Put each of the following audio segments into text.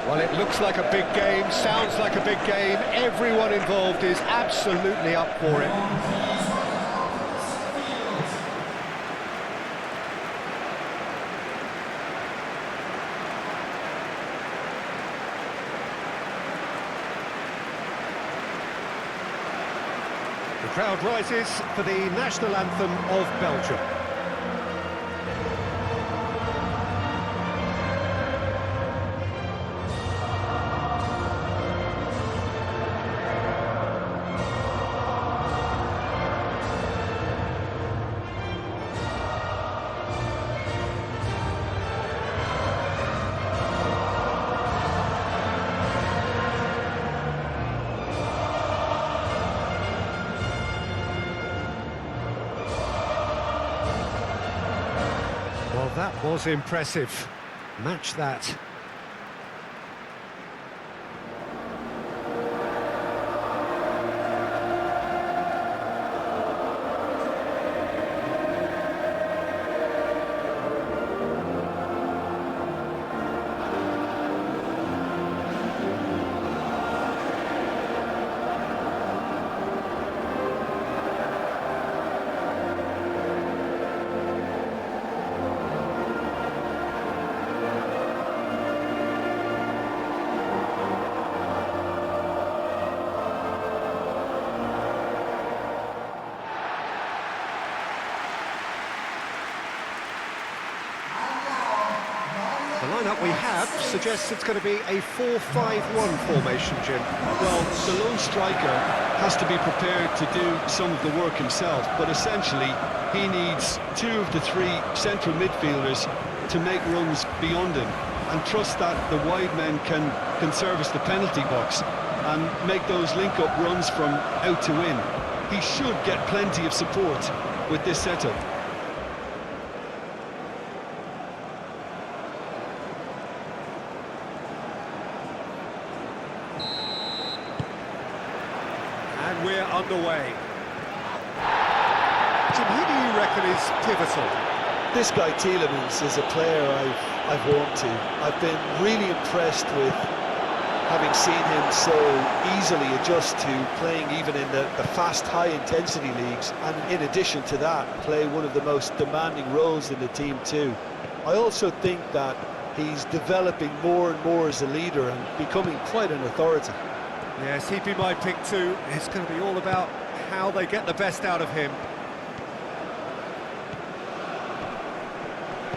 Well, it looks like a big game, sounds like a big game. Everyone involved is absolutely up for it. The crowd rises for the national anthem of Belgium. Well, that was impressive. Match that. The lineup we have suggests it's going to be a 4-5-1 formation, Jim. Well, the lone striker has to be prepared to do some of the work himself, but essentially he needs two of the three central midfielders to make runs beyond him and trust that the wide men can service the penalty box and make those link-up runs from out to in. He should get plenty of support with this setup. And we're underway. Jim, who do you reckon is pivotal? This guy Tielemans is a player I've warmed to. I've been really impressed with having seen him so easily adjust to playing even in the fast, high-intensity leagues, and in addition to that, play one of the most demanding roles in the team too. I also think that he's developing more and more as a leader and becoming quite an authority. Yes, he'd be my pick too. It's going to be all about how they get the best out of him.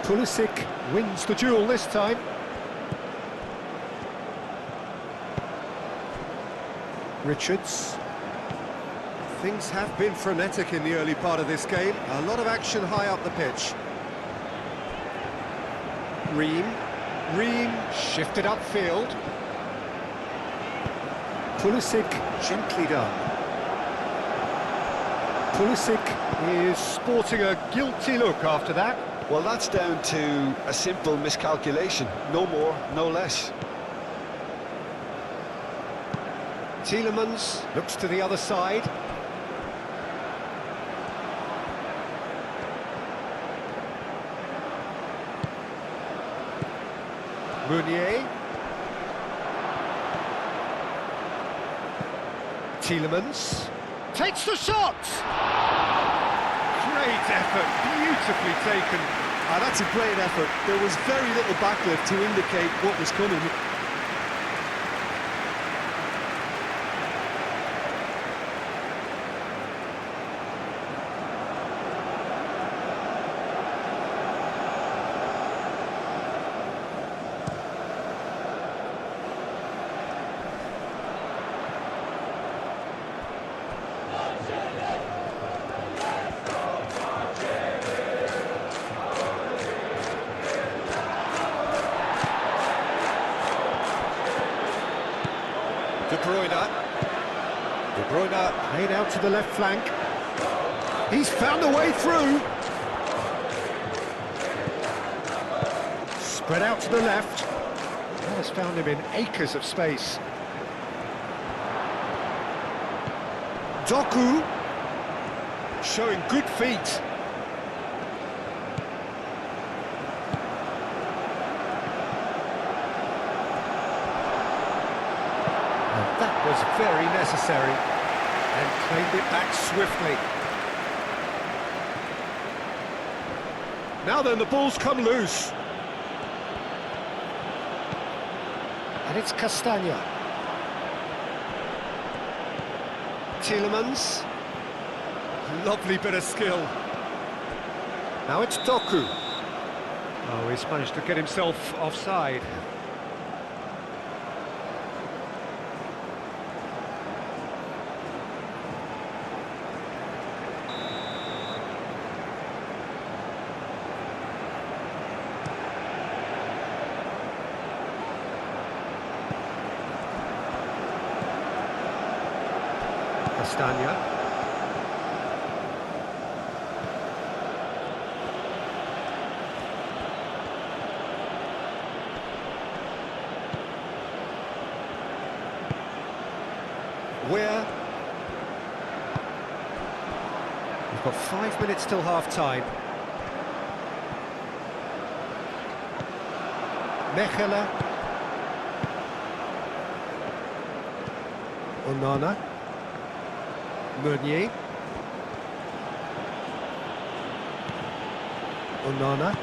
Pulisic wins the duel this time. Richards. Things have been frenetic in the early part of this game. A lot of action high up the pitch. Ream shifted upfield. Pulisic, gently done. Pulisic is sporting a guilty look after that. Well, that's down to a simple miscalculation. No more, no less. Tielemans looks to the other side. Meunier. Tielemans takes the shot! Great effort, beautifully taken. That's a great effort. There was very little backlift to indicate what was coming. De Bruyne played out to the left flank. He's found a way through. Spread out to the left. That has found him in acres of space. Doku showing good feet. was very necessary and claimed it back swiftly. Now then, the ball's come loose. And it's Castagna. Tielemans. Lovely bit of skill. Now it's Doku. Oh, he's managed to get himself offside. Castagna. Where? We've got 5 minutes till half-time. Mechelen. Onana. Meunier. Onana.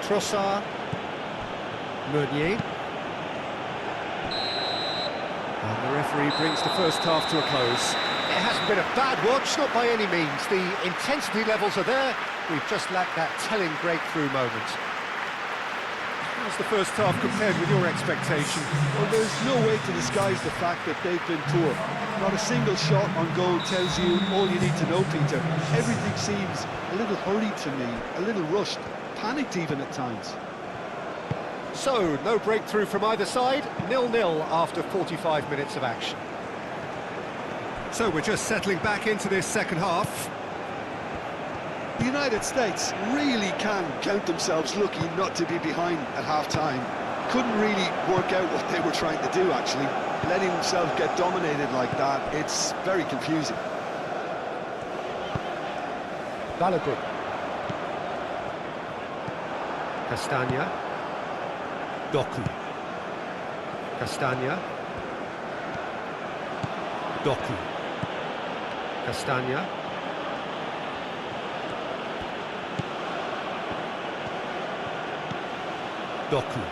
Trossard. Meunier. And the referee brings the first half to a close. It hasn't been a bad watch, not by any means. The intensity levels are there. We've just lacked that telling breakthrough moment. How's the first half compared with your expectation? Well, there's no way to disguise the fact that they've been poor. Not a single shot on goal tells you all you need to know, Peter. Everything seems a little hurried to me, a little rushed, panicked even at times. So, no breakthrough from either side, 0-0 after 45 minutes of action. So we're just settling back into this second half. The United States really can count themselves lucky not to be behind at half-time. Couldn't really work out what they were trying to do, actually. Letting themselves get dominated like that, it's very confusing. Balogun. Castagna. Doku. Castagna. Doku. Castagna. Doku.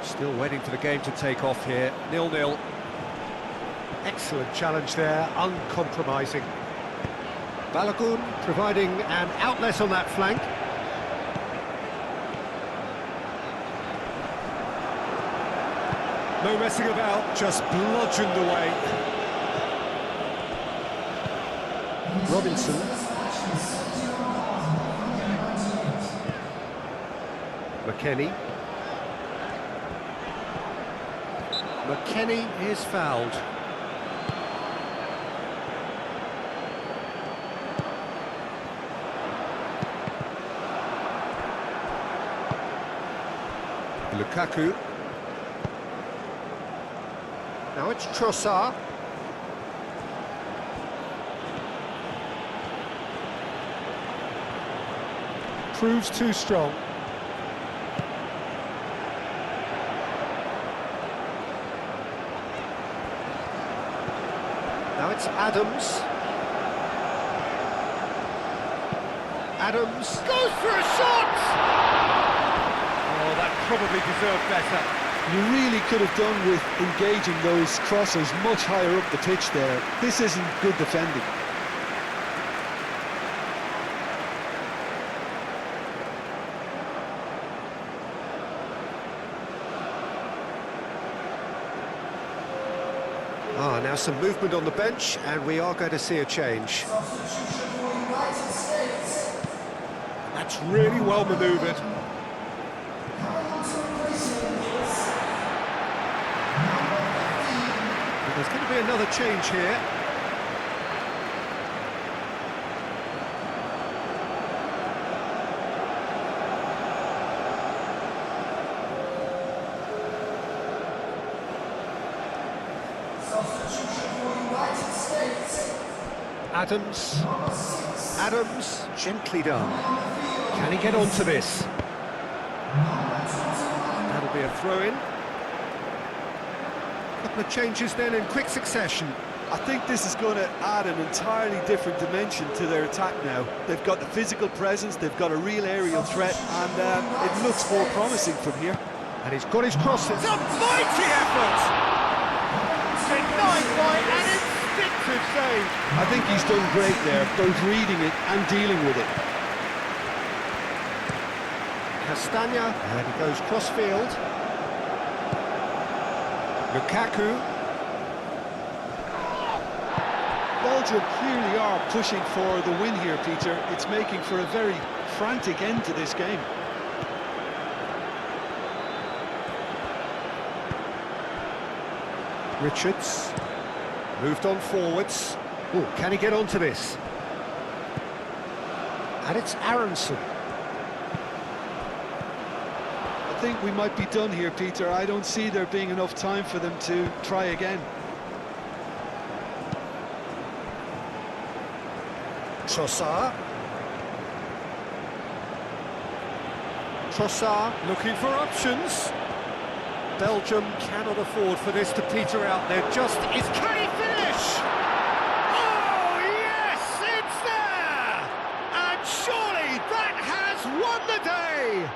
Still waiting for the game to take off here. 0-0. Excellent challenge there, uncompromising. Balogun providing an outlet on that flank. No messing about, just bludgeoned away. Robinson. McKennie. McKennie is fouled. Lukaku. Now it's Trossard. Proves too strong. Now it's Adams. Adams goes for a shot! Oh, that probably deserved better. You really could have done with engaging those crossers much higher up the pitch there. This isn't good defending. Now some movement on the bench, and we are going to see a change. That's really well manoeuvred. There's going to be another change here. Adams, gently done. Can he get onto this? That'll be a throw-in. Couple of changes then in quick succession. I think this is going to add an entirely different dimension to their attack now. They've got the physical presence, they've got a real aerial threat, and it looks more promising from here. And he's got his crosses. A mighty effort! Denied by an instinctive save. I think he's done great there, both reading it and dealing with it. Castagna, and he goes cross-field. Lukaku. Belgium clearly are pushing for the win here, Peter. It's making for a very frantic end to this game. Richards. Moved on forwards. Oh, can he get onto this? And it's Aronson. I think we might be done here, Peter. I don't see there being enough time for them to try again. Trossard. Trossard looking for options. Belgium cannot afford for this to peter out. There just is. Can he finish? Oh, yes, it's there! And surely that has won the day!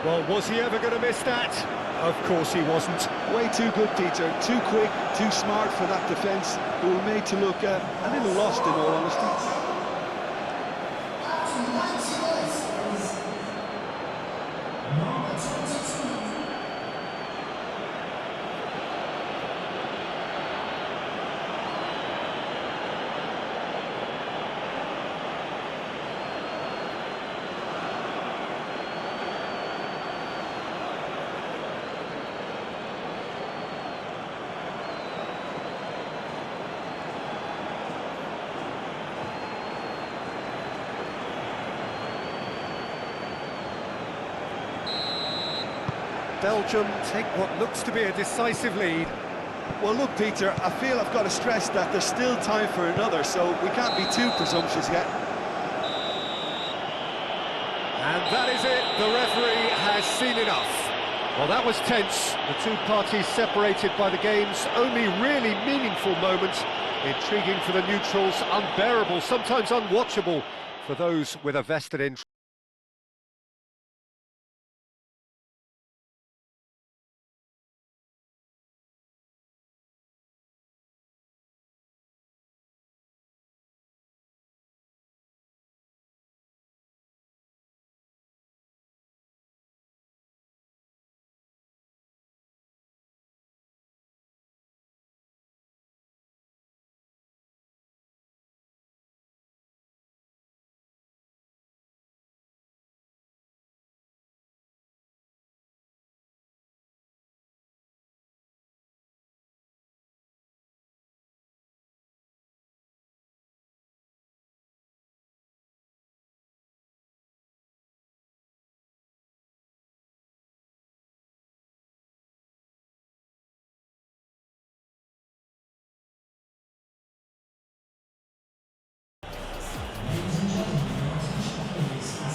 Well, was he ever going to miss that? Of course he wasn't. Way too good, Peter. Too quick, too smart for that defence, who were made to look a little lost, in all honesty. Belgium take what looks to be a decisive lead. Well, look, Peter, I feel I've got to stress that there's still time for another, so we can't be too presumptuous yet. And that is it. The referee has seen enough. Well, that was tense. The two parties separated by the game's only really meaningful moment. Intriguing for the neutrals, unbearable, sometimes unwatchable for those with a vested interest.